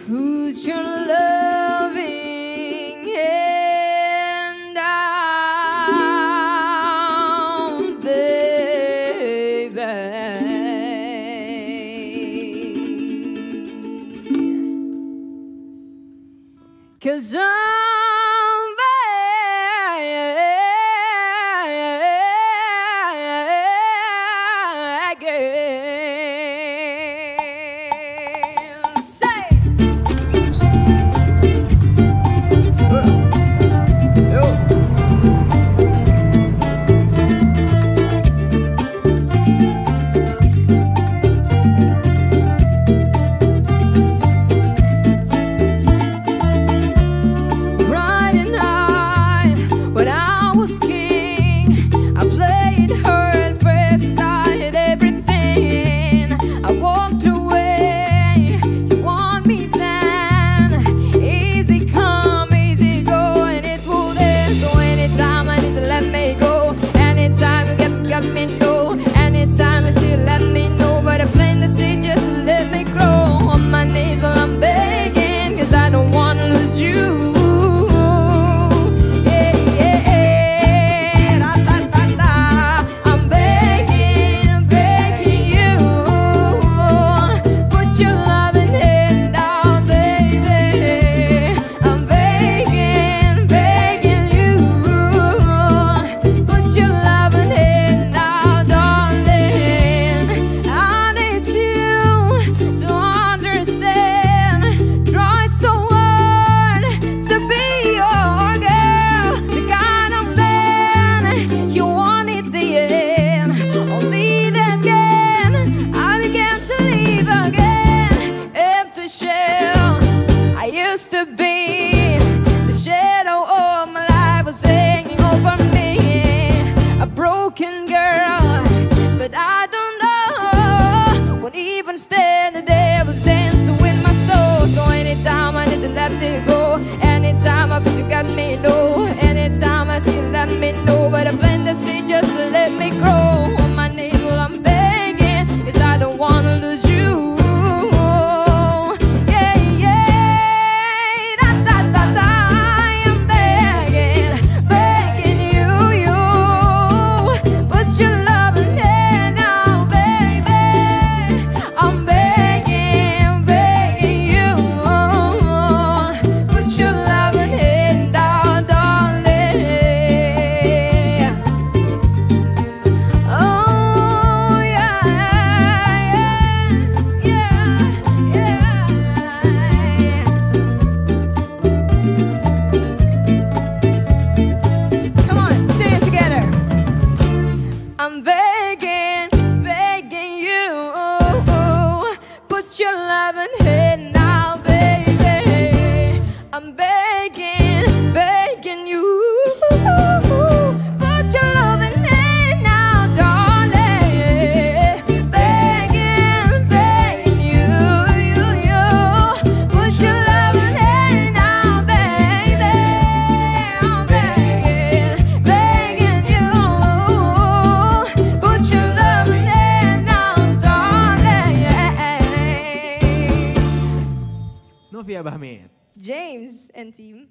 Put your loving hand down, baby. 'Cause I'm begging. Say. Friday night when I was king, I played hurt first 'cause I had everything. I walked away, you want me then. Easy come, easy go, and it will end. So anytime I need to let me go, anytime you got me know, anytime you see let me know. But I plan to see just to let me grow on my knees while I'm begging, 'cause I don't wanna lose you. To be the shadow of my life was hanging over me, a broken girl, but I don't know, won't even stand the devil's dance to win my soul. So anytime I need to let it go, anytime I feel you got me know, anytime I see you let me know. But I plan to see just to let me grow on my knees while I'm begging, 'cause I don't wanna lose you. I'm begging, begging you, put your loving hand now, baby. I'm begging, begging you, put your loving hand now, darling. Begging, begging you, put your loving hand now, baby. I'm begging, begging you. Novia Bahmit. James and team.